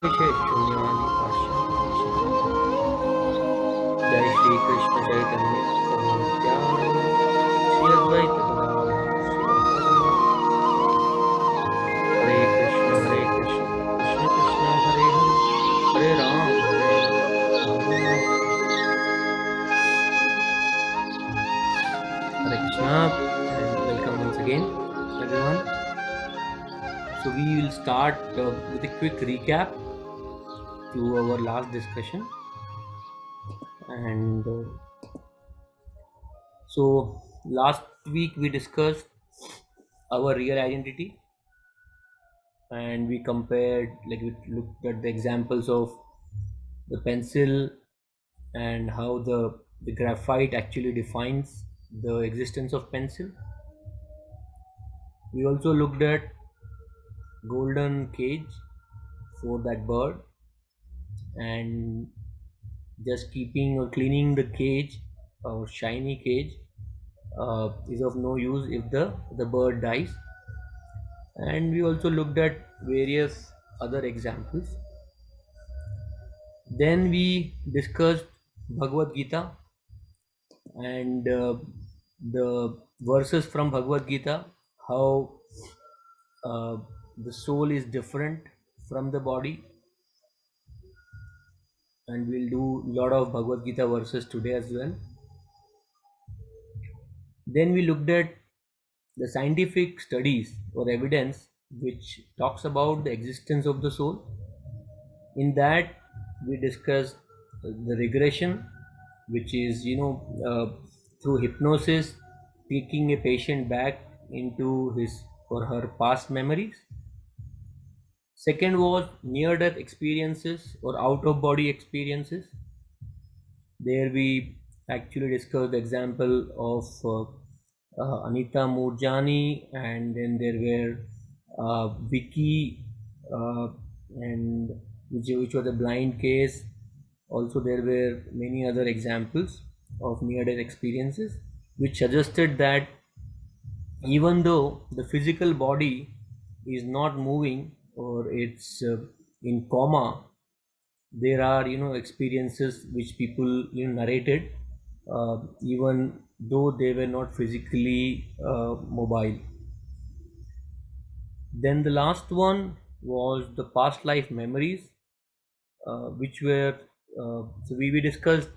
शून्यवादी पाश्चात्य जय श्री कृष्ण चैतन्य प्रभु नित्यानंद श्री अद्वैत गदाधर श्रीवासादि हरे कृष्ण कृष्ण कृष्ण हरे राम राम हरे Krishna and welcome once again everyone. So we will start with a quick recap to our last discussion and so last week we discussed our real identity and we compared, like we looked at the examples of the pencil and how the graphite actually defines the existence of pencil. We also looked at golden cage for that bird, and just keeping or cleaning the cage or shiny cage is of no use if the bird dies. And we also looked at various other examples. Then we discussed Bhagavad Gita and the verses from Bhagavad Gita, how uh, the soul is different from the body, and we'll do a lot of Bhagavad Gita verses today as well. Then we looked at the scientific studies or evidence which talks about the existence of the soul. In that, we discussed the regression, which is through hypnosis, taking a patient back into his or her past memories. Second was near-death experiences or out-of-body experiences. There we actually discussed the example of Anita Murjani, and then there were Vicky, and which was a blind case. Also, there were many other examples of near-death experiences, which suggested that even though the physical body is not moving or it's in coma, there are experiences which people narrated, even though they were not physically mobile. Then the last one was the past life memories, which were we discussed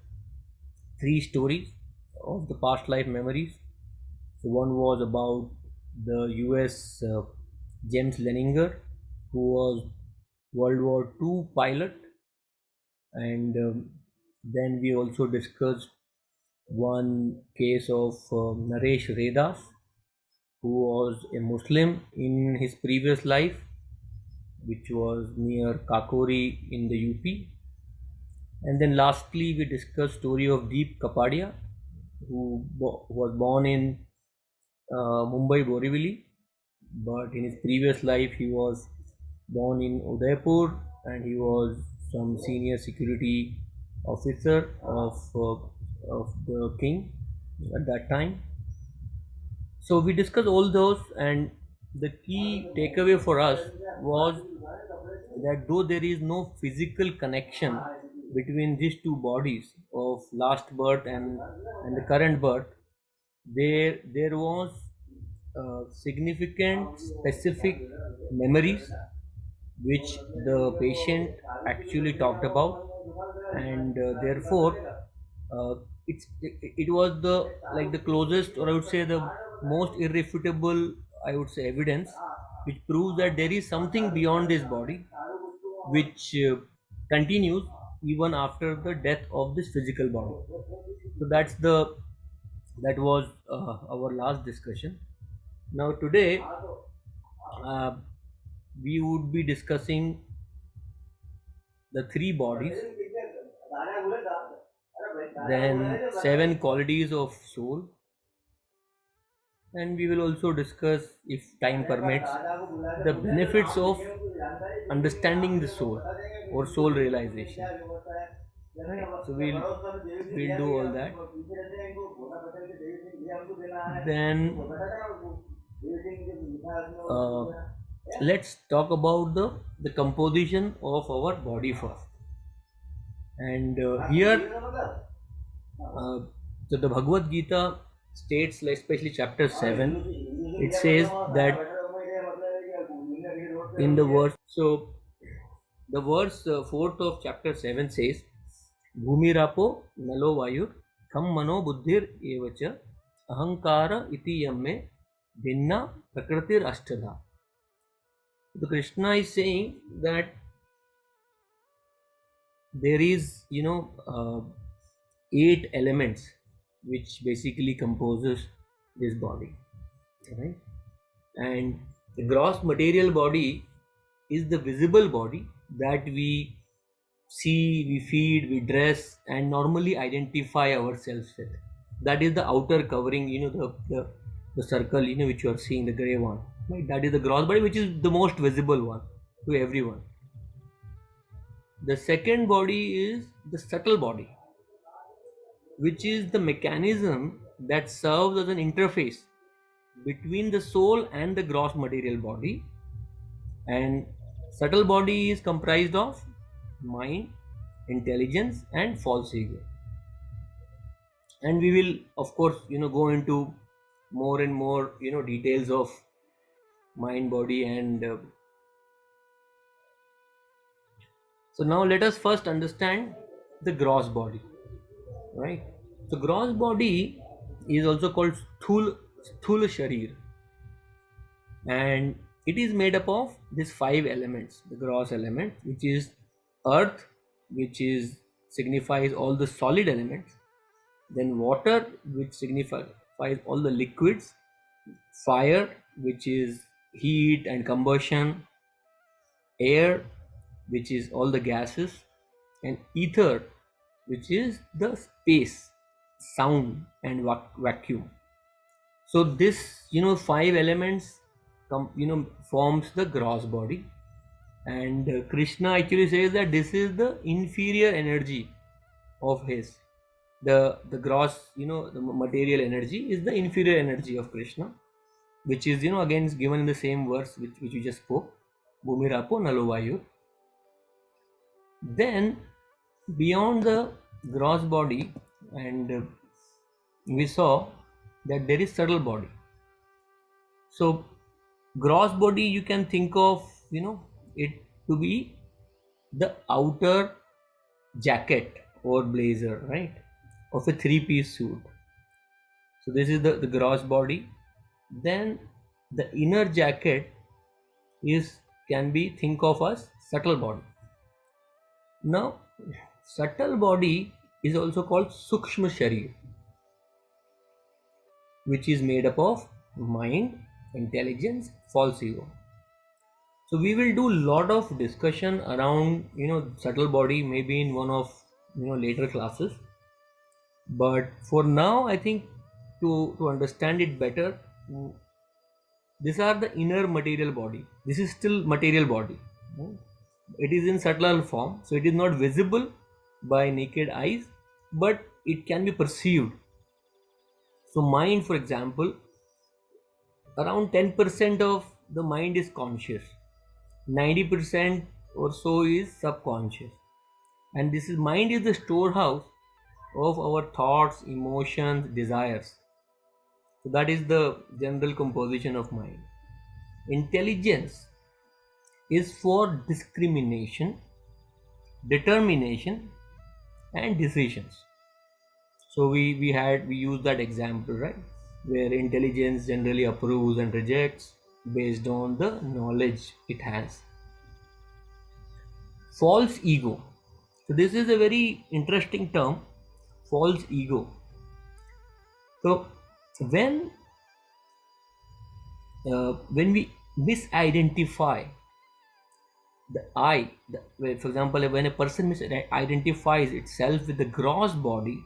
three stories of the past life memories. So one was about the US James Leninger, who was World War II pilot, and then we also discussed one case of Naresh Redas, who was a Muslim in his previous life, which was near Kakori in the UP. And then lastly, we discussed story of Deep Kapadia, who was born in Mumbai Borivali, but in his previous life he was born in Udaipur, and he was some senior security officer of the king at that time. So we discussed all those, and the key takeaway for us was that though there is no physical connection between these two bodies of last birth and the current birth, there was significant specific memories which the patient actually talked about, and therefore it was the like the closest, or I would say the most irrefutable, I would say, evidence which proves that there is something beyond this body which continues even after the death of this physical body. So that was our last discussion. Now today uh, we would be discussing the three bodies, then seven qualities of soul, and we will also discuss, if time permits, the benefits of understanding the soul or soul realization. Right? So we'll do all that. Then let's talk about the composition of our body first. And here, so the Bhagavad Gita states, like especially chapter 7, it says that in the verse, so the verse 4th of chapter 7 says, Bhumirapo nalo vayur kham mano buddhir evacha ahankara iti yamme bhinna prakritir ashtadha. The Krishna is saying that there is, 8 elements which basically composes this body, right? And the gross material body is the visible body that we see, we feed, we dress, and normally identify ourselves with. That is the outer covering, the circle, which you are seeing, the gray one. Right? That is the gross body, which is the most visible one to everyone. The second body is the subtle body, which is the mechanism that serves as an interface between the soul and the gross material body. And subtle body is comprised of mind, intelligence, and false ego. And we will, of course, go into more and more, details of mind, body, and so now let us first understand the gross body, right? So gross body is also called sthula sharir, and it is made up of these 5 elements. The gross element, which is earth, which is signifies all the solid elements, then water, which signifies all the liquids, fire, which is heat and combustion, air, which is all the gases, and ether, which is the space, sound, and vacuum. So this, 5 elements forms the gross body. And Krishna actually says that this is the inferior energy of his. The gross, the material energy is the inferior energy of Krishna, which is, again is given in the same verse which we just spoke, Bhumirapo Nalovayu. Then beyond the gross body, and we saw that there is subtle body. So gross body, you can think of, it to be the outer jacket or blazer, right, of a 3-piece suit. So this is the gross body. Then the inner jacket is can be think of as subtle body. Now subtle body is also called sukshma sharir, which is made up of mind, intelligence, false ego. So we will do a lot of discussion around subtle body maybe in one of later classes. But for now, I think to understand it better, these are the inner material body. This is still material body. It is in subtle form, so it is not visible by naked eyes, but it can be perceived. So mind, for example, around 10% of the mind is conscious, 90% or so is subconscious, and this is mind is the storehouse of our thoughts, emotions, desires. So that is the general composition of mind. Intelligence is for discrimination, determination, and decisions. So we use that example, right, where intelligence generally approves and rejects based on the knowledge it has. False ego. So this is a very interesting term, false ego. So when we misidentify the I, for example, when a person misidentifies itself with the gross body,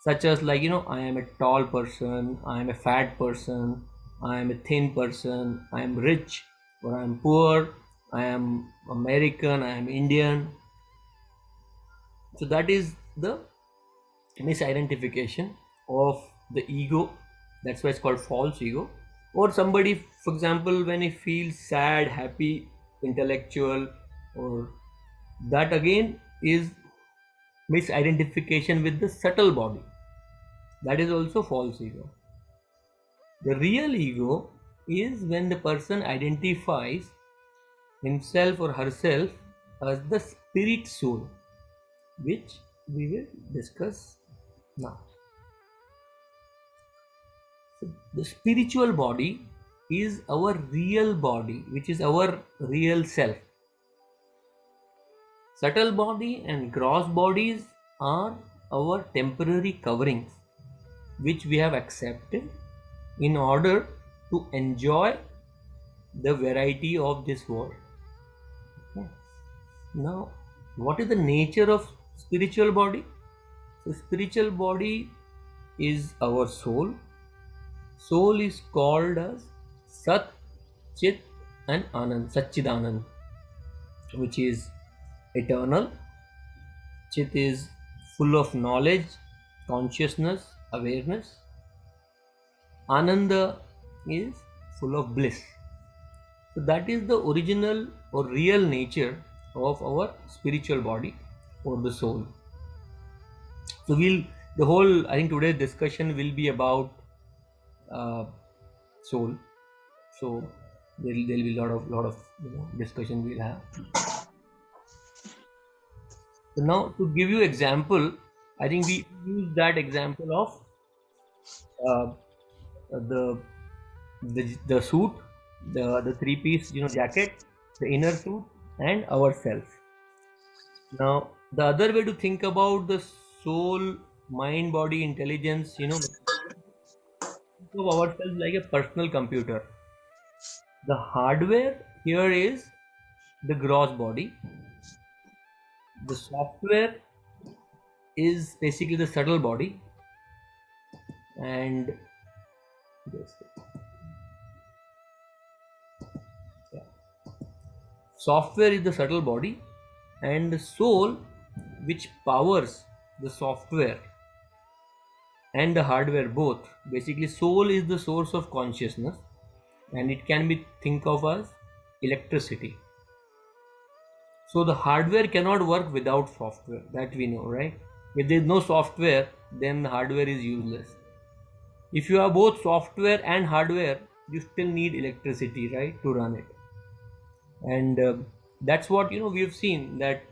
such as like I am a tall person, I am a fat person, I am a thin person, I am rich or I am poor, I am American, I am Indian. So that is the misidentification of the ego. That's why it's called false ego. Or somebody, for example, when he feels sad, happy, intellectual, or that again is misidentification with the subtle body. That is also false ego. The real ego is when the person identifies himself or herself as the spirit soul, which we will discuss now. So the spiritual body is our real body, which is our real self. Subtle body and gross bodies are our temporary coverings, which we have accepted in order to enjoy the variety of this world. Okay. Now, what is the nature of spiritual body? So, spiritual body is our soul. Soul is called as Sat, Chit, and Anand, Satchidanand, which is eternal. Chit is full of knowledge, consciousness, awareness. Ananda is full of bliss. So that is the original or real nature of our spiritual body or the soul. So the whole, I think today's discussion will be about soul. So there'll be lot of discussion we'll have. So now to give you example, I think we use that example of uh, the the suit, the three-piece jacket, the inner suit, and ourselves. Now the other way to think about the soul, mind, body, intelligence, think of ourselves like a personal computer. The hardware here is the gross body. The software is basically the subtle body, and just yeah. Software is the subtle body, and the soul, which powers the software and the hardware both. Basically, soul is the source of consciousness, and it can be think of as electricity. So the hardware cannot work without software, that we know, right? If there is no software, then the hardware is useless. If you have both software and hardware, you still need electricity, right, to run it. And that's what we've seen, that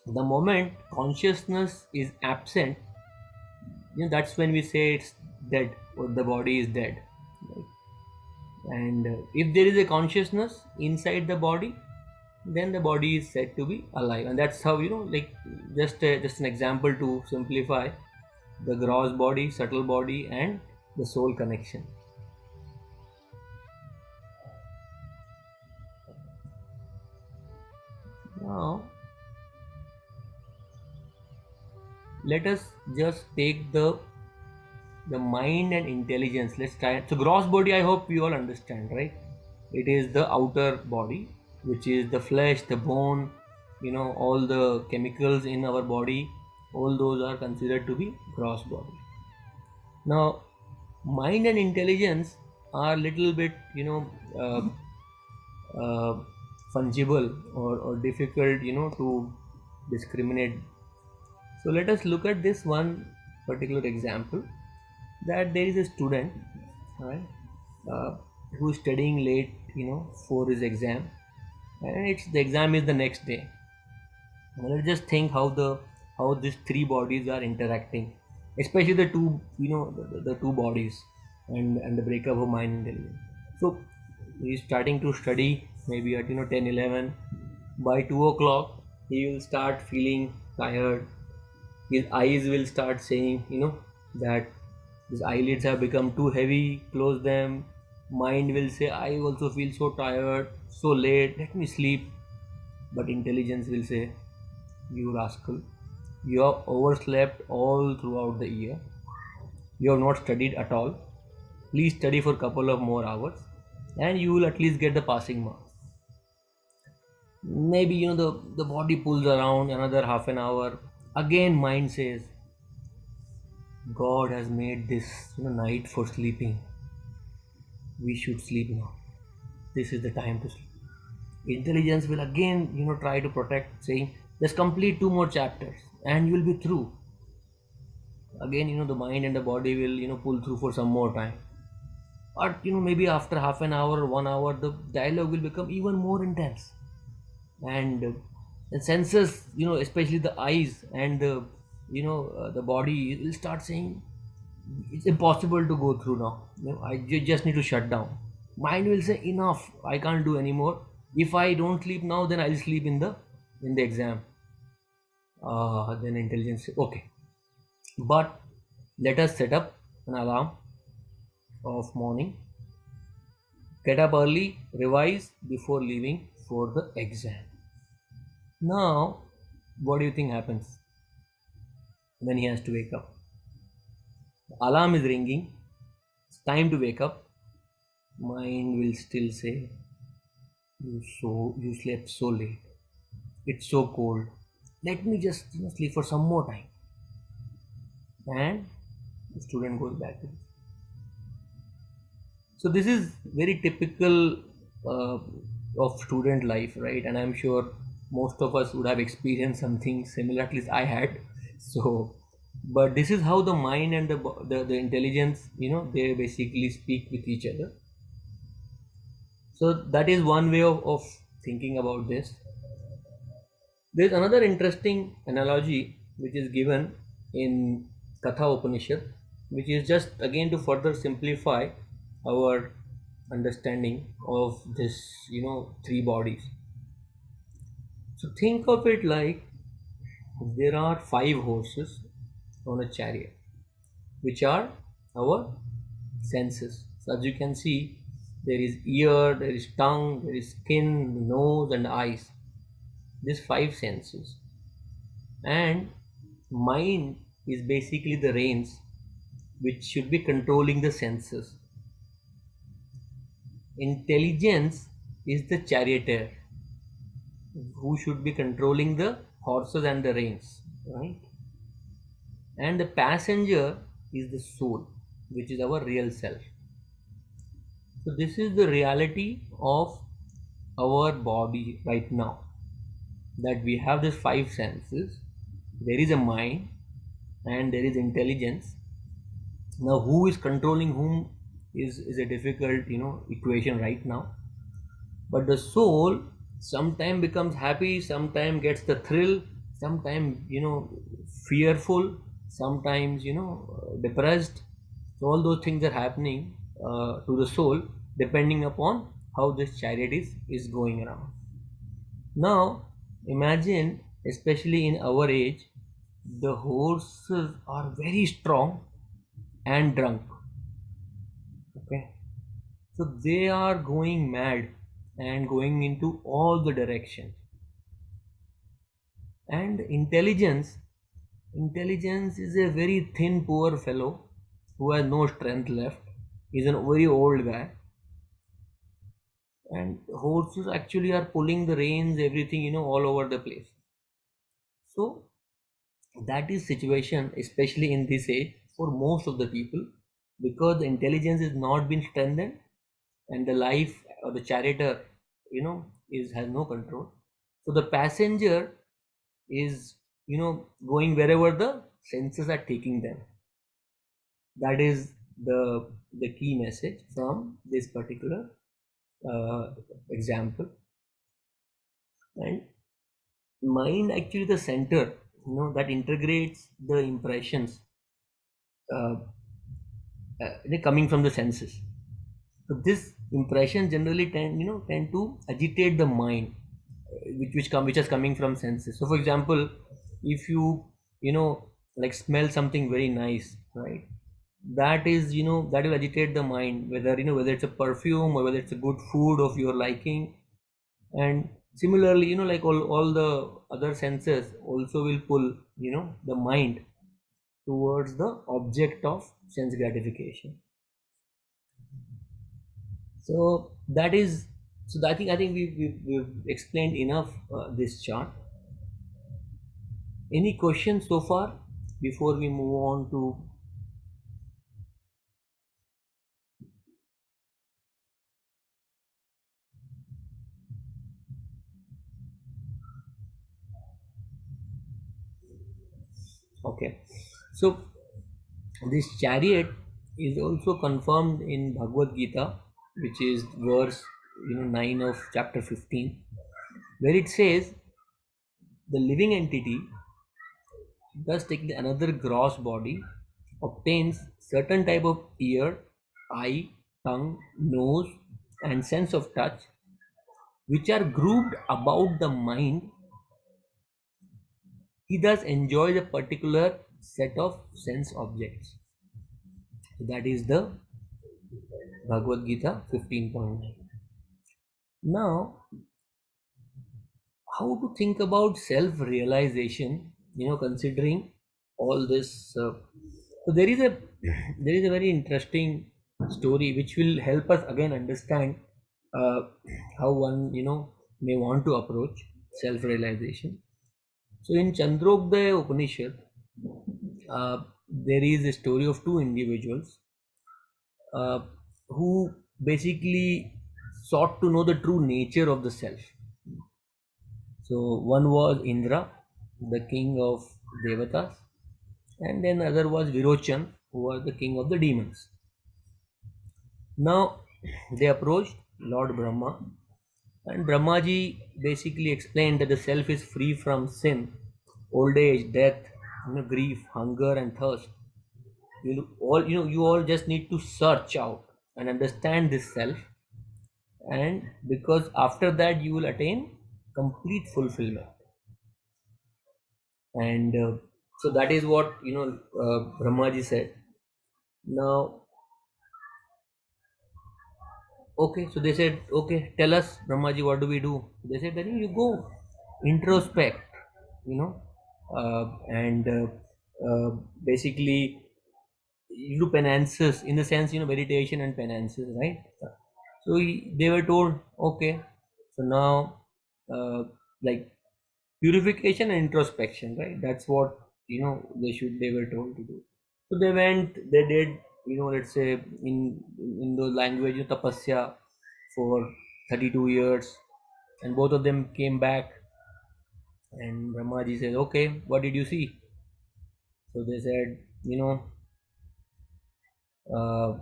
the moment consciousness is absent, that's when we say it's dead, or the body is dead, right? And if there is a consciousness inside the body, then the body is said to be alive. And that's how like just an example to simplify the gross body, subtle body, and the soul connection. Now let us just take the mind and intelligence. Let's try it. So gross body, I hope we all understand, right? It is the outer body, which is the flesh, the bone, all the chemicals in our body. All those are considered to be gross body. Now mind and intelligence are little bit uh, uh, fungible, or difficult to discriminate. So let us look at this one particular example, that there is a student, right, who is studying late for his exam, and the exam is the next day. Now let's just think how these three bodies are interacting, especially the two the two bodies, and the breakup of mind and intelligence. So he's starting to study maybe at 10, 11. By 2 o'clock he will start feeling tired. His eyes will start saying that his eyelids have become too heavy, close them. Mind will say, I also feel so tired, so late, let me sleep. But intelligence will say, you rascal, you have overslept all throughout the year. You have not studied at all. Please study for a couple of more hours, and you will at least get the passing marks. Maybe the body pulls around another half an hour. Again mind says, God has made this night for sleeping. we should sleep now. This is the time to sleep. Intelligence will again, try to protect, saying, just complete two more chapters and you will be through. Again, the mind and the body will, pull through for some more time. Or, maybe after half an hour or 1 hour, the dialogue will become even more intense. And the senses, especially the eyes and the body will start saying, it's impossible to go through now. You just need to shut down. Mind will say, enough, I can't do anymore. If I don't sleep now, then I'll sleep in the exam. Then intelligence say, okay, but let us set up an alarm of morning. Get up early, revise before leaving for the exam. Now, what do you think happens when he has to wake up? The alarm is ringing. It's time to wake up. Mind will still say, you slept so late. It's so cold. Let me just sleep for some more time. And the student goes back to this. So this is very typical uh, of student life, right? And I'm sure most of us would have experienced something similar. At least I had. So, but this is how the mind and the intelligence, they basically speak with each other. So that is one way of thinking about this. There's another interesting analogy which is given in Katha Upanishad, which is just again to further simplify our understanding of this, three bodies. So think of it like there are five horses on a chariot, which are our senses. So as you can see, there is ear, there is tongue, there is skin, nose, and eyes. These five senses. And mind is basically the reins which should be controlling the senses. Intelligence is the charioteer who should be controlling the horses and the reins, right? And the passenger is the soul, which is our real self. So this is the reality of our body right now, that we have these five senses. There is a mind and there is intelligence. Now who is controlling whom is a difficult equation right now. But the soul sometime becomes happy, sometime gets the thrill, sometime fearful, sometimes depressed. So all those things are happening to the soul depending upon how this chariot is going around. Now imagine, especially in our age, the horses are very strong and drunk. Okay, so they are going mad and going into all the directions. And intelligence is a very thin poor fellow who has no strength left. He's a very old guy. And horses actually are pulling the reins, everything, all over the place. So that is situation, especially in this age, for most of the people, because the intelligence is not been strengthened and the life or the charioteer, is has no control. So the passenger is, going wherever the senses are taking them. That is the key message from this particular example. And mind actually the center, that integrates the impressions uh, coming from the senses. So this impression generally tend to agitate the mind, which is coming from senses. So for example, if you know like smell something very nice, right? That is, that will agitate the mind, whether it's a perfume or whether it's a good food of your liking. And similarly, like all the other senses also will pull the mind towards the object of sense gratification. So that is, so I think we've explained enough this chart. Any questions so far before we move on to Okay, so this chariot is also confirmed in Bhagavad Gita, which is verse 9 of chapter 15, where it says the living entity thus take another gross body, obtains certain type of ear, eye, tongue, nose, and sense of touch, which are grouped about the mind. He thus enjoys a particular set of sense objects. So that is the Bhagavad Gita 15.9. Now, how to think about self-realization? Considering all this. So there is a very interesting story which will help us again understand uh, how one may want to approach self-realization. So in Chandrogdaya Upanishad, there is a story of two individuals uh, who basically sought to know the true nature of the self. So one was Indra, the king of Devatas, and then other was Virochan, who was the king of the demons. Now they approached Lord Brahma, and Brahmaji basically explained that the self is free from sin, old age, death, grief, hunger, and thirst. You all just need to search out and understand this self, and because after that you will attain complete fulfillment. And so that is what Brahmaji said. Now, okay, so they said, okay, tell us, Brahmaji, what do we do? They said that you go introspect, you know and basically you do penances, in the sense, meditation and penances, right? So they were told, okay, so now, uh, like, purification and introspection, right? That's what they were told to do. So they went, they did, let's say, in the language of tapasya for 32 years, and both of them came back, and Brahmaji said, okay, what did you see? So they said, uh,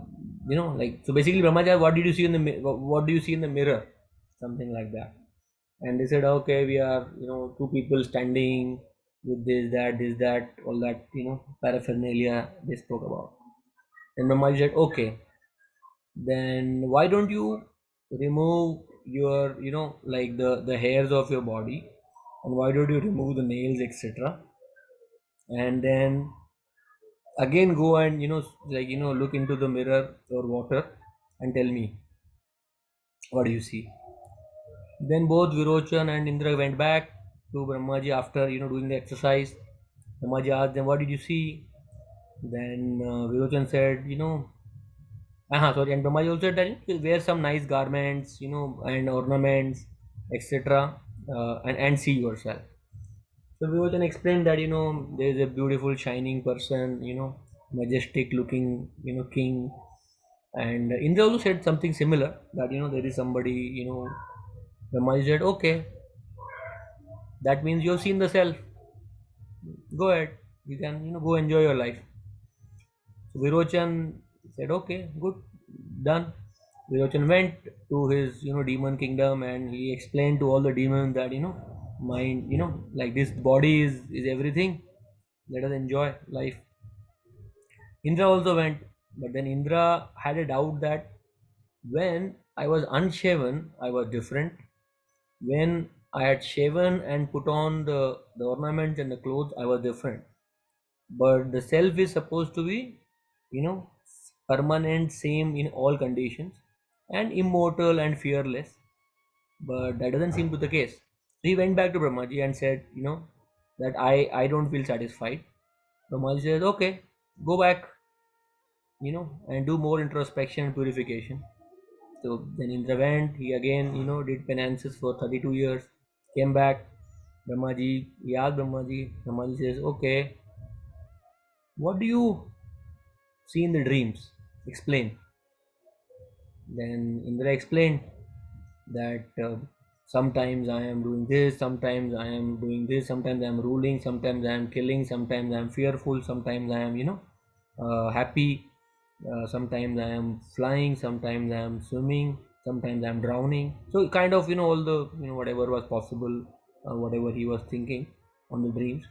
like, so basically Brahmaji, what did you see in the what do you see in the mirror, something like that. And they said, okay, we are two people standing with this that all that, paraphernalia they spoke about. And Brahmaji said, okay, then why don't you remove your like the hairs of your body, and why don't you remove the nails, etc., and then again go and like look into the mirror or water and tell me what do you see. Then both Virochan and Indra went back to Brahmaji after doing the exercise. Brahmaji asked them, what did you see? Then Virochan said, sorry, and Brahmaji also said that you wear some nice garments, and ornaments, etc., and see yourself. So Virochan explained that there is a beautiful shining person, majestic looking, king. And Indra also said something similar, that there is somebody, Brahmaji said, okay, that means you have seen the self. Go ahead, you can go enjoy your life. So Virochan said, okay, good, done. Virochan went to his demon kingdom, and he explained to all the demons that mind, like, this body is everything. Let us enjoy life. Indra also went, but then Indra had a doubt that when I was unshaven, I was different. When I had shaven and put on the ornaments and the clothes, I was different. But the self is supposed to be, you know, permanent, same in all conditions, and immortal and fearless. But that doesn't seem to the case. So he went back to Brahmaji and said, that I don't feel satisfied. Brahmaji says, okay, go back, and do more introspection and purification. So then Indra went, he again, did penances for 32 years, came back. He asked Brahmaji says, okay, what do you see in the dreams? Explain. Then Indra explained that Sometimes I am doing this, sometimes I am doing this, sometimes I am ruling, sometimes I am killing, sometimes I am fearful, sometimes I am, happy, sometimes I am flying, sometimes I am swimming, sometimes I am drowning. So kind of, all the, whatever was possible, whatever he was thinking on the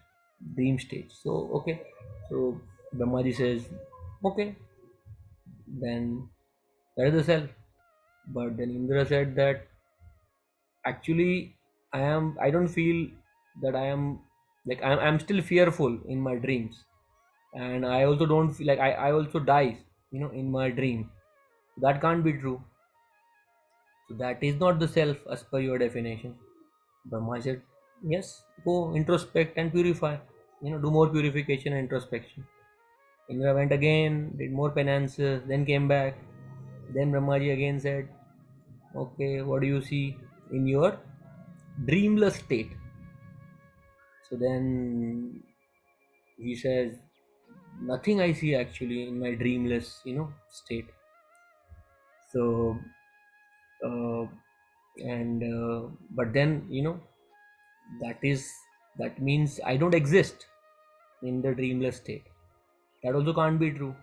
dream stage. So, okay. So Brahmaji says, okay, then that is the self. But then Indra said that actually I don't feel that I am like I'm still fearful in my dreams, and I also don't feel like I also die, in my dream. That can't be true. So that is not the self as per your definition. Brahma said, yes, go introspect and purify. Do more purification and introspection. Indra went again, did more penances, then came back. Then Brahmaji again said, okay, what do you see in your dreamless state? So then he says, nothing I see actually in my dreamless, state. So, uh, and but then, that is that means I don't exist in the dreamless state. That also can't be true.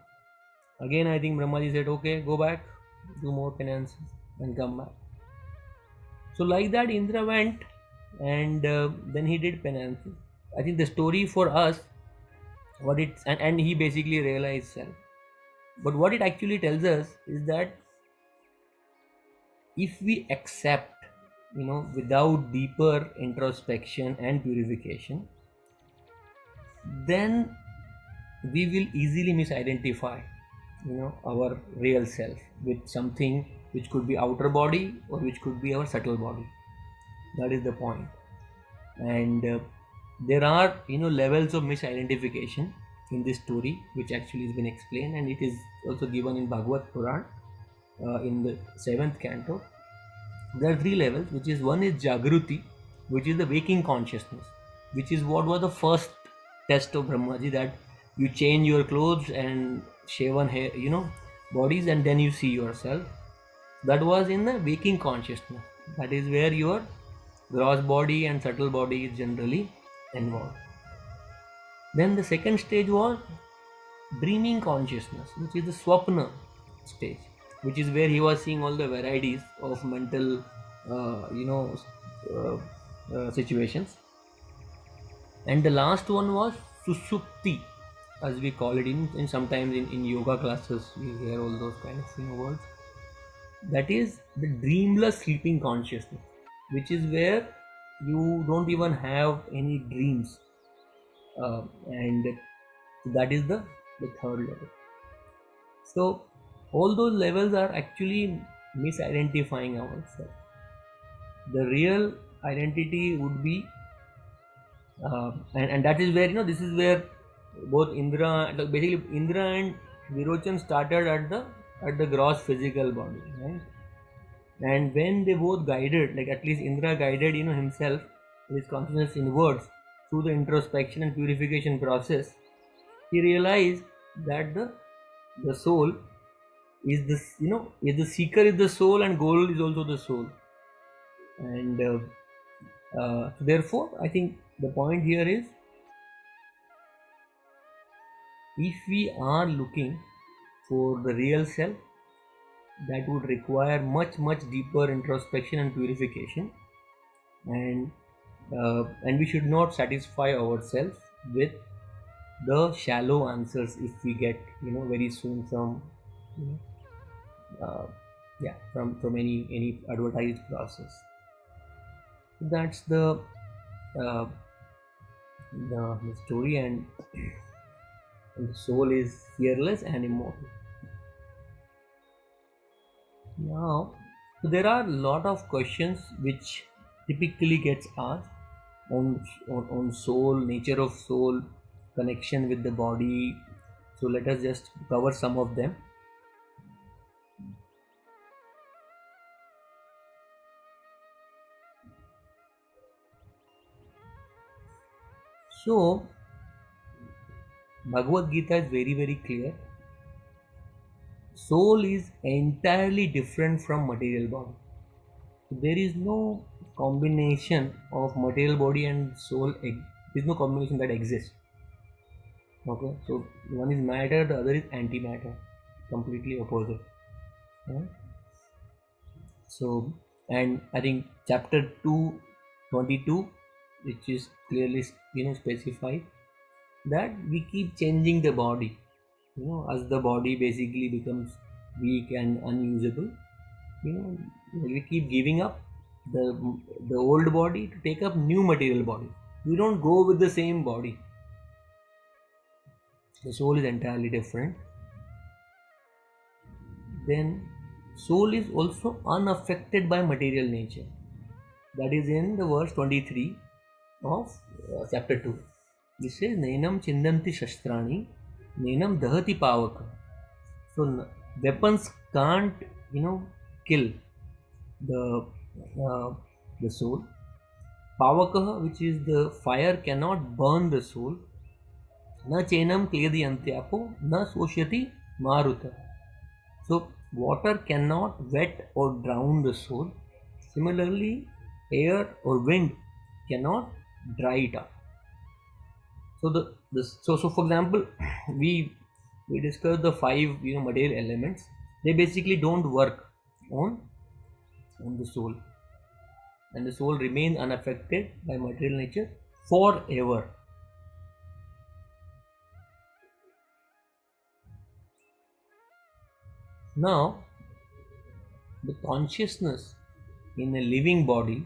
Again, I think Brahmaji said, okay, go back, do more penances, and come back. So like that, Indra went, and then he did penances. I think the story for us, what it and he basically realized self. But what it actually tells us is that if we accept, without deeper introspection and purification, then we will easily misidentify, our real self with something which could be outer body or which could be our subtle body. That is the point. And there are, levels of misidentification in this story, which actually has been explained, and it is also given in Bhagavad Puran, in the 7th canto. There are three levels, which is one is Jagruti, which is the waking consciousness, which is what was the first test of Brahmaji, that you change your clothes and shaven hair, bodies, and then you see yourself. That was in the waking consciousness. That is where your gross body and subtle body is generally involved. Then the second stage was dreaming consciousness, which is the Swapna stage, which is where he was seeing all the varieties of mental, uh, situations. And the last one was Sushupti, as we call it in sometimes in yoga classes, we hear all those kind of words. That is the dreamless sleeping consciousness, which is where you don't even have any dreams, and that is the third level. So all those levels are actually misidentifying ourselves. The real identity would be, and that is where, this is where both Indra, like basically Indra and Virochan started at the gross physical body, right? And when they both guided, like at least Indra guided, himself, his consciousness inwards through the introspection and purification process, he realized that the soul is this, is the seeker is the soul, and goal is also the soul. And therefore, I think the point here is, if we are looking for the real self, that would require much deeper introspection and purification, and we should not satisfy ourselves with the shallow answers if we get, very soon from, you know, yeah, from any advertised process. That's uh, the story, and the soul is fearless and immortal. Now, so there are a lot of questions which typically gets asked on soul, nature of soul, connection with the body. So let us just cover some of them. So Bhagavad Gita is very clear. Soul is entirely different from material body. So there is no combination of material body and soul. There's no combination that exists. Okay, so one is matter, the other is antimatter, completely opposite. Right? So, and I think chapter 222, which is clearly specified that we keep changing the body. As the body basically becomes weak and unusable, we keep giving up the old body to take up new material body. We don't go with the same body. The soul is entirely different. Then soul is also unaffected by material nature. That is in the verse 23 of chapter 2. This says Nenam Chindanti Shastrani, Nenam Dahati Pavaka. So weapons can't, kill the uh, the soul. Pavaka, which is the fire, cannot burn the soul. Na chenam kledi antyapo, na soshati maruta. So water cannot wet or drown the soul. Similarly, air or wind cannot dry it up. So for example, we discussed the five material elements. They basically don't work on the soul, and the soul remains unaffected by material nature forever. Now, the consciousness in a living body,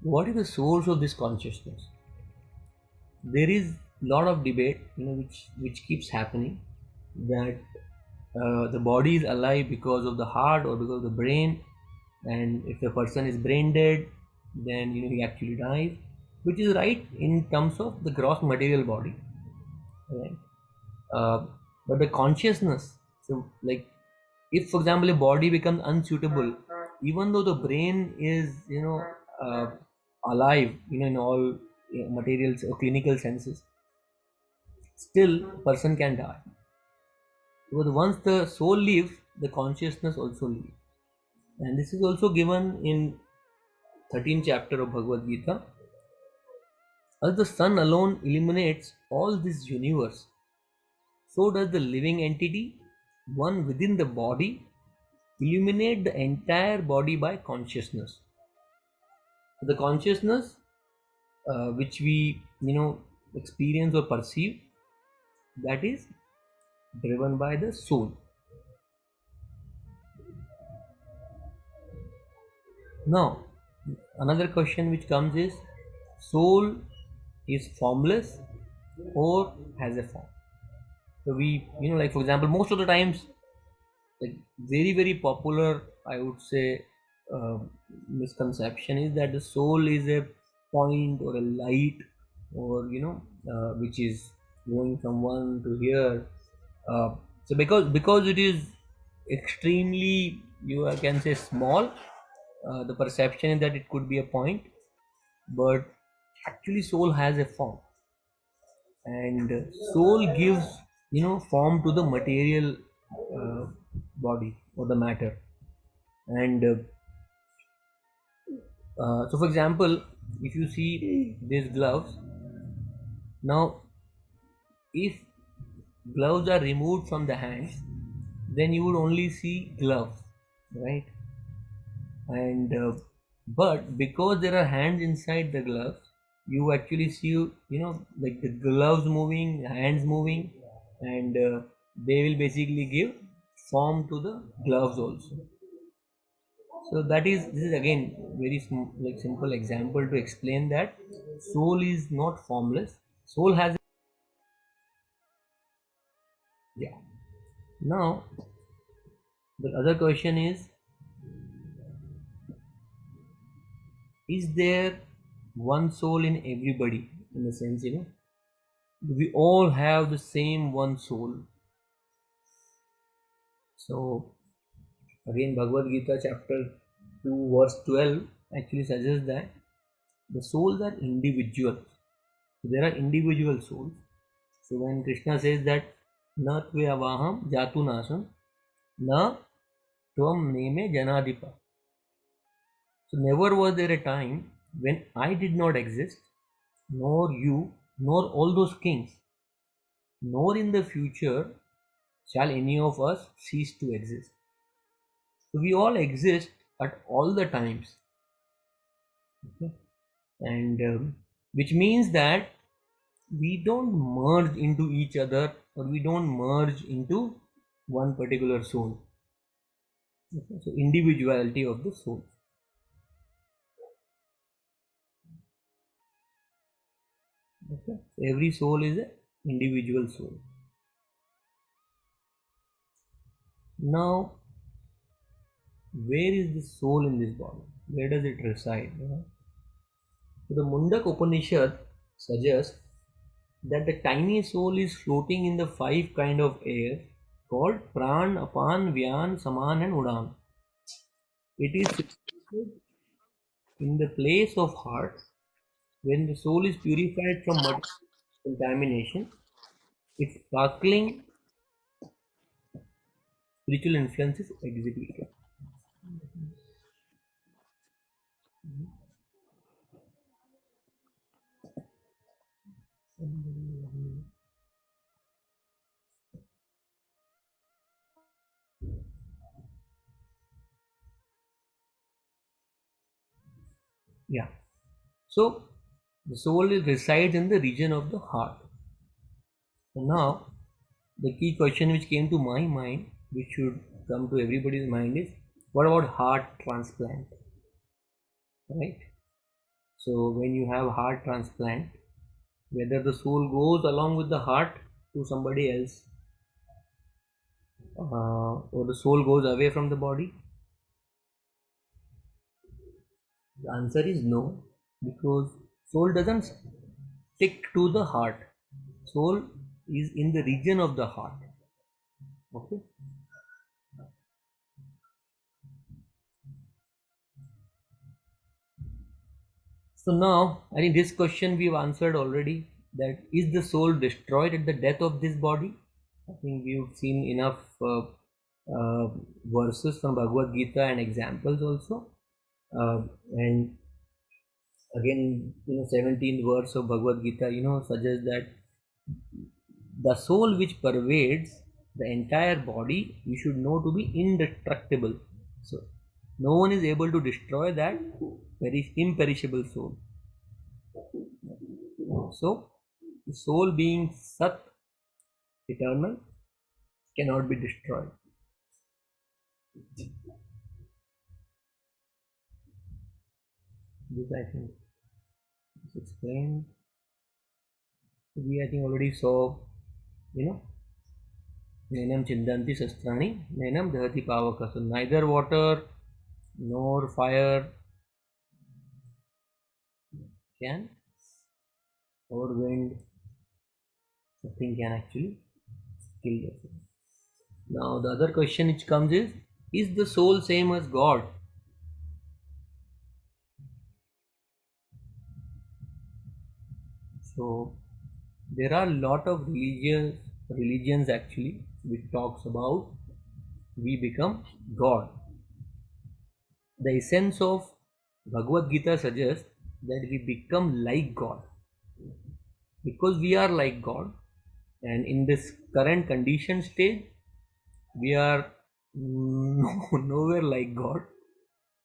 what is the source of this consciousness? There is a lot of debate, which keeps happening, that the body is alive because of the heart or because of the brain, and if a person is brain dead, then he actually dies, which is right in terms of the gross material body, right? But the consciousness, so like if for example a body becomes unsuitable, even though the brain is alive, in all materials or clinical senses, still person can die. Because once the soul leaves, the consciousness also leaves. And this is also given in 13th chapter of Bhagavad Gita. As the sun alone illuminates all this universe, so does the living entity, one within the body, illuminate the entire body by consciousness. The consciousness which we experience or perceive, that is driven by the soul. Now, another question which comes is, soul is formless or has a form? So we, like for example, most of the times, like very very popular, I would say, uh, misconception is that the soul is a point or a light, or which is going from one to here. So because it is extremely, you can say, small, the perception is that it could be a point, but actually soul has a form, and soul gives form to the material uh, body or the matter. And so for example, if you see these gloves, now if gloves are removed from the hands, then you would only see gloves, right? And but because there are hands inside the gloves, you actually see like the gloves moving, hands moving, and they will basically give form to the gloves also. So this is again very like simple example to explain that soul is not formless. Soul has, yeah. Now the other question is there one soul in everybody, in the sense, we all have the same one soul? So again, Bhagavad Gita chapter 2 verse 12 actually suggests that the souls are individual. So there are individual souls. So when Krishna says that na tvayavaham jatu nasam na tvam neme janadipa, So never was there a time when I did not exist, nor you, nor all those kings, nor in the future shall any of us cease to exist. So we all exist at all the times, okay? And which means that we don't merge into each other, or we don't merge into one particular soul. Okay? So individuality of the soul. Okay? So every soul is an individual soul. Now, where is the soul in this body? Where does it reside? So the Mundak Upanishad suggests that the tiny soul is floating in the five kind of air called Pran, Apan, Vyan, Saman and Udan. It is situated in the place of heart. When the soul is purified from material contamination, its sparkling spiritual influence is exhibited. Yeah. So the soul resides in the region of the heart. So now the key question which came to my mind, which should come to everybody's mind, is what about heart transplant? Right? So when you have heart transplant, whether the soul goes along with the heart to somebody else, or the soul goes away from the body, the answer is no, because soul doesn't stick to the heart. Soul is in the region of the heart. Okay. So now I think this question we've answered already, that is the soul destroyed at the death of this body? I think we've seen enough verses from Bhagavad Gita and examples also. And again, 17th verse of Bhagavad Gita, suggests that the soul which pervades the entire body, you should know to be indestructible. So no one is able to destroy that very imperishable soul. So the soul being Sat, eternal, cannot be destroyed. This I think is explained. We I think already saw, Nenam Chindanti Sastrani, Nenam Dahati Pavaka. So neither water nor fire can, or wind, nothing can actually kill the soul. Now the other question which comes is the soul same as God? So there are a lot of religions actually which talks about we become God. The essence of Bhagavad Gita suggests that we become like God, because we are like God, and in this current condition stage we are nowhere like God,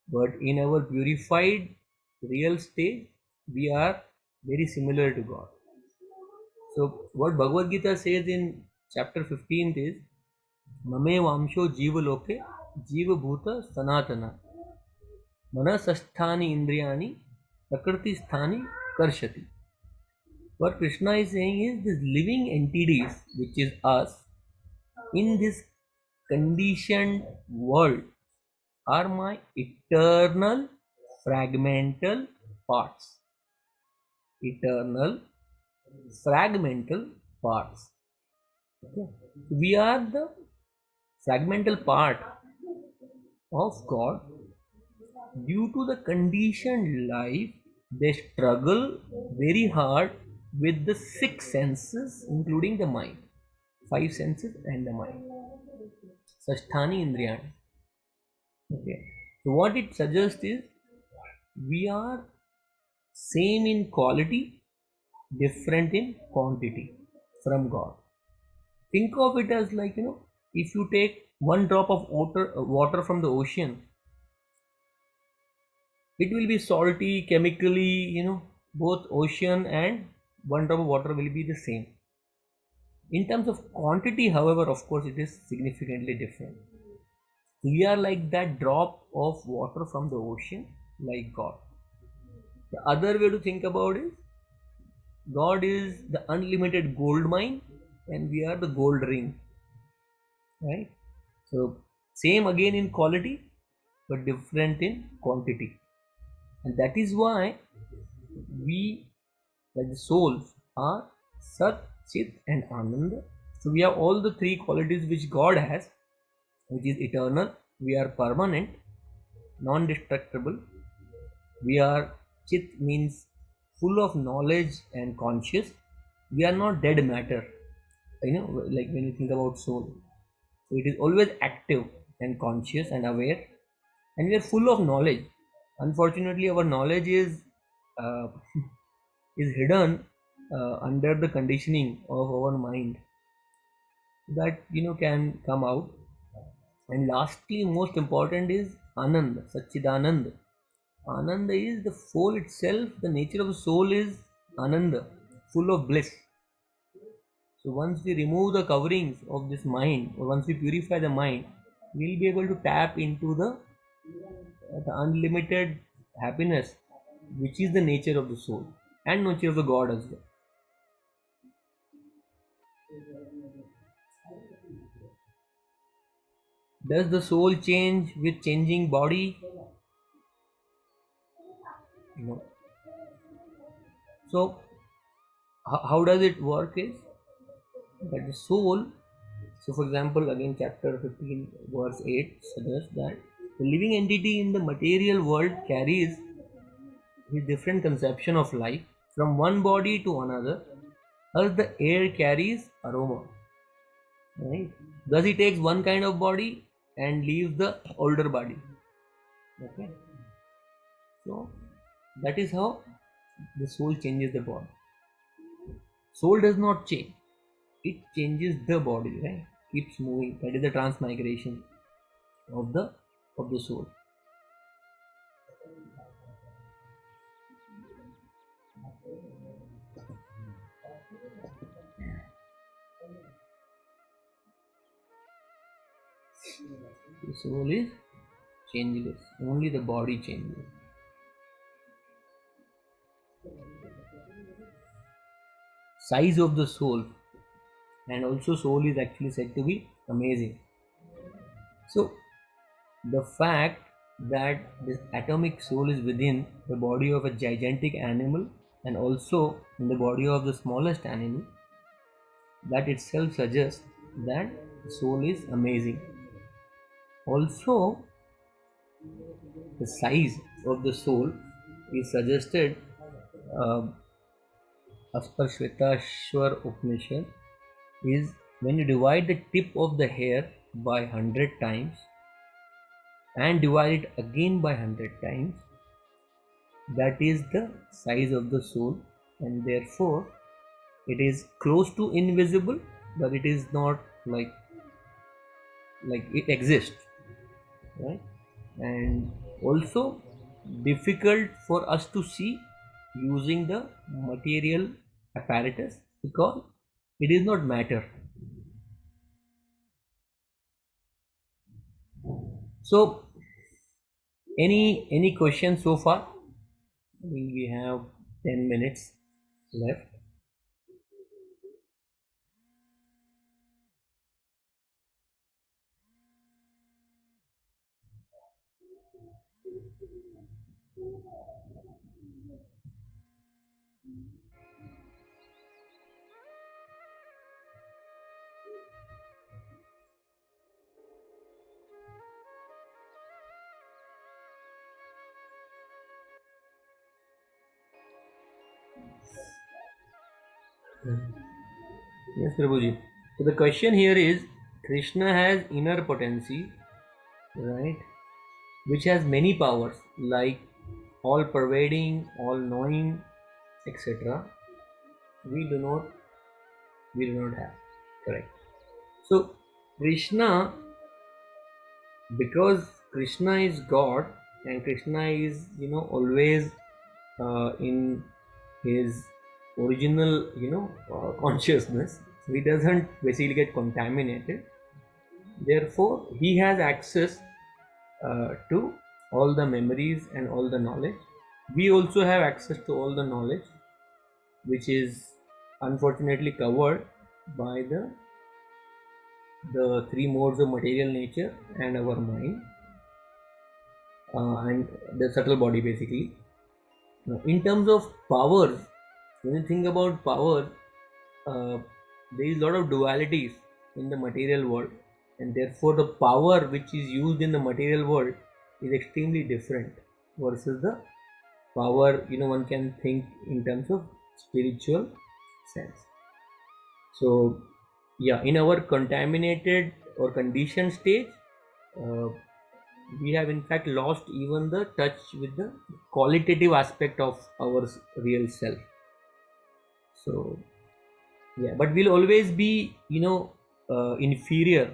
but in our purified real state we are very similar to God. So what Bhagavad Gita says in chapter 15th is Mame Vamsho Jiva Loke Jiva Bhuta Sanatana Manasasthani Indriyani Prakriti Sthani Karshati. What Krishna is saying is these living entities, which is us, in this conditioned world, are my eternal fragmental parts. Eternal fragmental parts. Okay. We are the fragmental part of God. Due to the conditioned life, they struggle very hard with the six senses, including the mind. Five senses and the mind. Sasthani Indriyani. Okay. So what it suggests is We are same in quality, different in quantity from God. Think of it as like, if you take one drop of water from the ocean, it will be salty, chemically, both ocean and one drop of water will be the same. In terms of quantity, however, of course, it is significantly different. We are like that drop of water from the ocean, like God. The other way to think about is God is the unlimited gold mine and we are the gold ring, right? So, same again in quality but different in quantity. And that is why we, like the souls, are Sat, Chit, and Ananda. So, we have all the three qualities which God has, which is eternal, we are permanent, non destructible, we are Chit means full of knowledge and conscious, we are not dead matter, like when you think about soul. So it is always active and conscious and aware, and we are full of knowledge. Unfortunately, our knowledge is uh, is hidden under the conditioning of our mind that can come out. And lastly, most important is Anand, Satchidanand. Ananda is the soul itself. The nature of the soul is Ananda, full of bliss. So once we remove the coverings of this mind, or once we purify the mind, we'll be able to tap into the unlimited happiness, which is the nature of the soul and nature of the God as well. Does the soul change with changing body? No. So how does it work is that the soul, so for example, again chapter 15 verse 8 suggests that the living entity in the material world carries his different conception of life from one body to another, as the air carries aroma. Right? Thus he takes one kind of body and leaves the older body. Okay. So that is how the soul changes the body. Soul does not change. It changes the body, right? Keeps moving. That is the transmigration of the soul. The soul is changeless. Only the body changes. Size of the soul, and also soul is actually said to be amazing. So the fact that this atomic soul is within the body of a gigantic animal and also in the body of the smallest animal, that itself suggests that the soul is amazing. Also, the size of the soul is suggested as per Shvetashwar Upanishad is when you divide the tip of the hair by 100 times and divide it again by 100 times, that is the size of the soul, and therefore it is close to invisible, but it is not like it exists, right? And also difficult for us to see using the material apparatus because it is not matter. So any questions so far? I think we have 10 minutes left. Yes, Prabhuji. So the question here is Krishna has inner potency, right? Which has many powers like all pervading, all knowing, etc. We do not have. Correct. So Krishna, because Krishna is God and Krishna is always in his original consciousness, so he doesn't basically get contaminated. Therefore, he has access to all the memories and all the knowledge. We also have access to all the knowledge, which is unfortunately covered by the three modes of material nature and our mind and the subtle body basically. Now, in terms of powers, when you think about power, there is a lot of dualities in the material world, and therefore the power which is used in the material world is extremely different versus the power one can think in terms of spiritual sense. So yeah, in our contaminated or conditioned stage, uh, we have in fact lost even the touch with the qualitative aspect of our real self. So yeah, but we'll always be inferior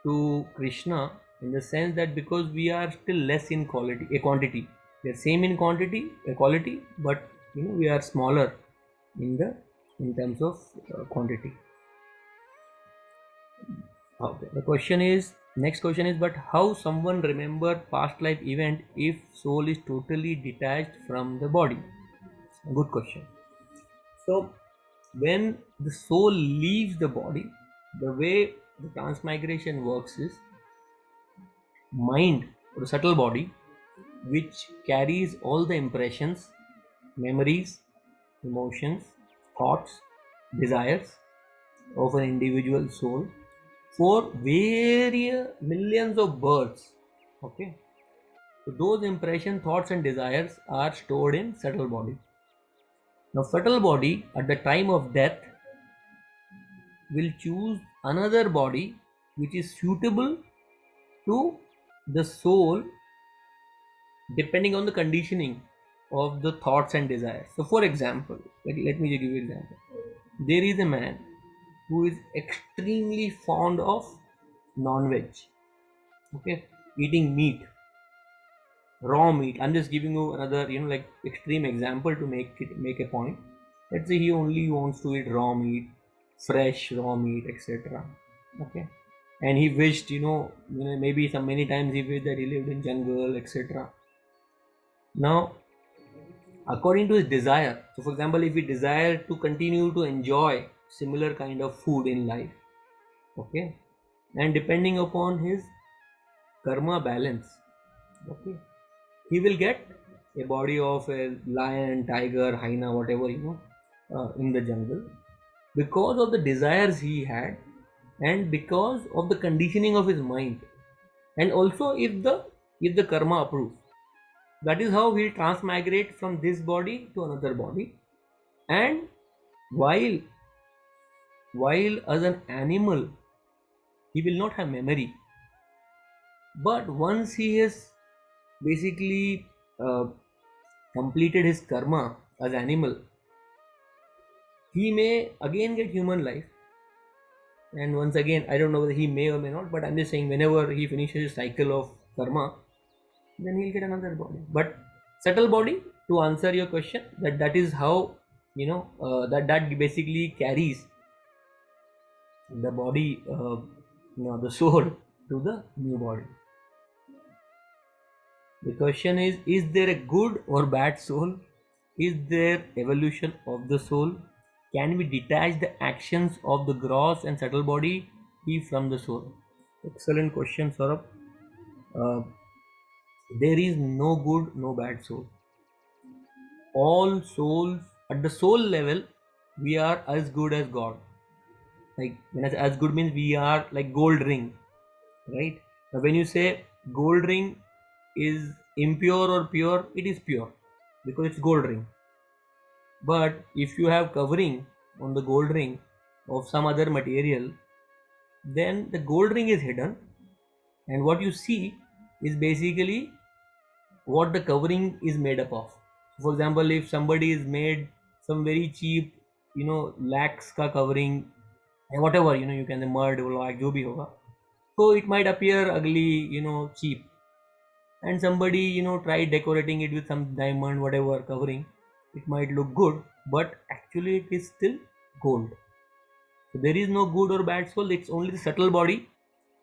to Krishna in the sense that because we are still less in quantity. We are same in quality, but we are smaller in terms of quantity. Okay. Next question is, but how someone remember past life event if soul is totally detached from the body? Good question. So when the soul leaves the body, the way the transmigration works is mind or the subtle body, which carries all the impressions, memories, emotions, thoughts, desires of an individual soul for various millions of births. Okay, so those impressions, thoughts, and desires are stored in subtle body. Now, subtle body at the time of death will choose another body which is suitable to the soul depending on the conditioning of the thoughts and desires. So, for example, let me give you an example. There is a man who is extremely fond of non-veg, okay, eating meat, raw meat. I'm just giving you another, like extreme example to make a point. Let's say he only wants to eat raw meat, fresh raw meat, etc. Okay, and he wished, maybe some many times he wished that he lived in jungle, etc. Now, according to his desire, so for example, if he desire to continue to enjoy similar kind of food in life, okay, and depending upon his karma balance, okay, he will get a body of a lion, tiger, hyena, whatever, in the jungle, because of the desires he had and because of the conditioning of his mind, and also if the karma approves. That is how he'll transmigrate from this body to another body. And while as an animal he will not have memory, but once he has basically completed his karma as animal, he may again get human life. And once again, I don't know whether he may or may not, but I'm just saying whenever he finishes his cycle of karma, then he'll get another body. But subtle body, to answer your question, that is how that basically carries the body, the soul to the new body. The question is there a good or bad soul? Is there evolution of the soul? Can we detach the actions of the gross and subtle body from the soul? Excellent question, Saurabh. Uh, there is no good, no bad soul. All souls, at the soul level, we are as good as God. Like when I say as good means we are like gold ring, right? Now when you say gold ring is impure or pure, it is pure because it's gold ring. But if you have covering on the gold ring of some other material, then the gold ring is hidden, and what you see is basically what the covering is made up of. For example, if somebody is made some very cheap, lax ka covering, and whatever, you can say mud or like jo bhi hoga, so it might appear ugly, cheap. And somebody, try decorating it with some diamond, whatever covering, it might look good, but actually it is still gold. So there is no good or bad soul, it's only the subtle body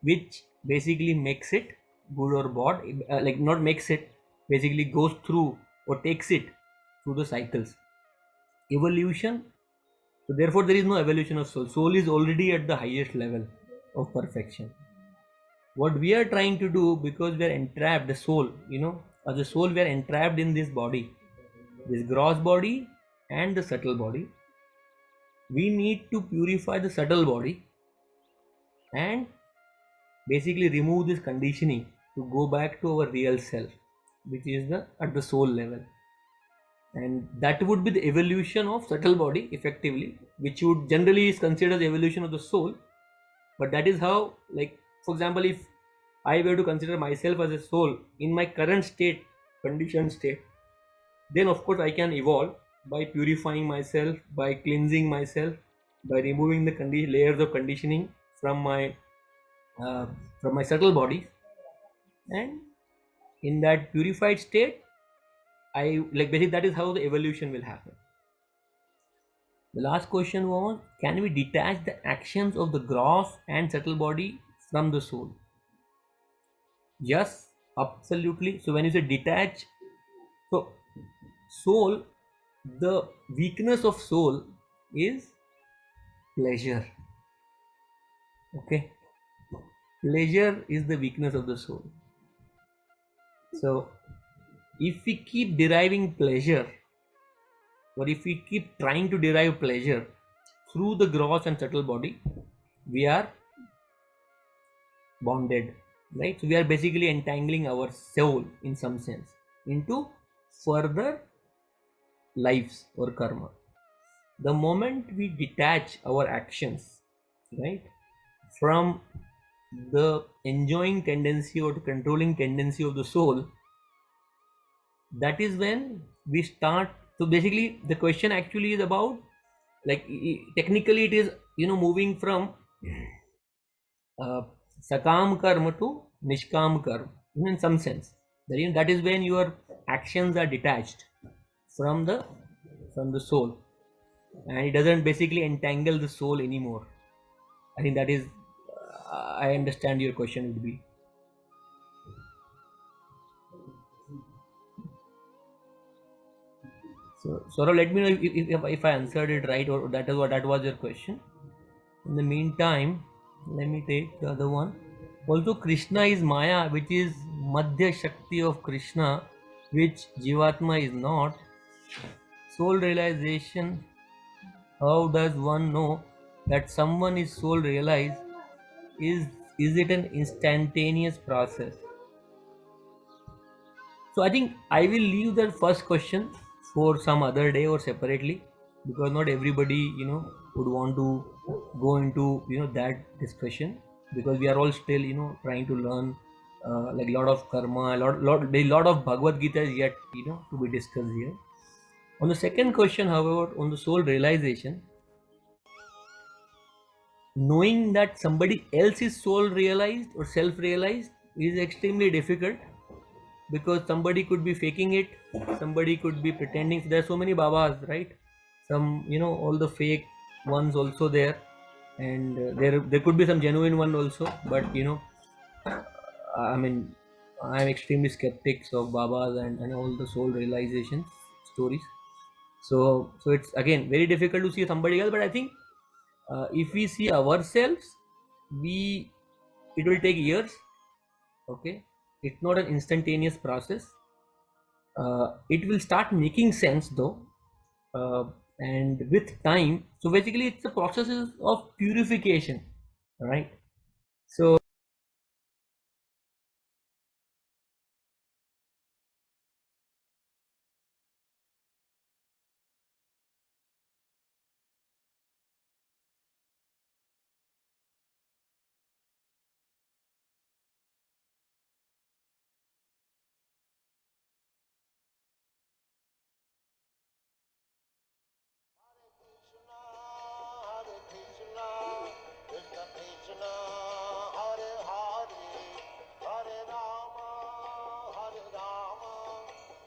which basically makes it good or bad, like not makes it, basically goes through or takes it through the cycles, evolution. So therefore there is no evolution of soul. Soul is already at the highest level of perfection. What we are trying to do, because we are entrapped, the soul, as a soul we are entrapped in this body, this gross body and the subtle body. We need to purify the subtle body and basically remove this conditioning to go back to our real self, which is the at the soul level. And that would be the evolution of subtle body effectively, which would generally is considered the evolution of the soul. But that is how, like, for example, if I were to consider myself as a soul in my current state, conditioned state, then of course I can evolve by purifying myself, by cleansing myself, by removing the layers of conditioning from my uh, subtle body. And in that purified state, I like basically that is how the evolution will happen. The last question was, can we detach the actions of the gross and subtle body from the soul? Yes, absolutely. So when you say detach, so soul, the weakness of soul is pleasure. Okay, pleasure is the weakness of the soul. So if we keep deriving pleasure, or if we keep trying to derive pleasure through the gross and subtle body, we are bonded, right? So we are basically entangling our soul in some sense into further lives or karma. The moment we detach our actions, right, from the enjoying tendency or the controlling tendency of the soul, that is when we start. So basically the question actually is about, like, technically it is, moving from uh, sakam karma to nishkam karma, in some sense. That is when your actions are detached from the soul, and it doesn't basically entangle the soul anymore. I think that is, I understand your question would be. So Saurabh, let me know if I answered it right, or that was your question. In the meantime, let me take the other one. Also, Krishna is Maya, which is Madhya Shakti of Krishna, which Jivatma is not. Soul realization. How does one know that someone is soul realized? Is is it an instantaneous process? So I think I will leave that first question for some other day or separately, because not everybody, would want to go into, that discussion, because we are all still, trying to learn, like lot of karma, a lot of Bhagavad Gita is yet, to be discussed here. On the second question, however, on the soul realization, knowing that somebody else is soul realized or self realized is extremely difficult, because somebody could be faking it, somebody could be pretending. So there are so many babas, right? Some, all the fake ones also there, and there could be some genuine one also, but I mean, I'm extremely skeptics of babas and all the soul realization stories. So it's again very difficult to see somebody else, but I think, if we see ourselves, we it will take years. Okay, it's not an instantaneous process. It will start making sense though, uh, and with time. So basically it's a process of purification, right? So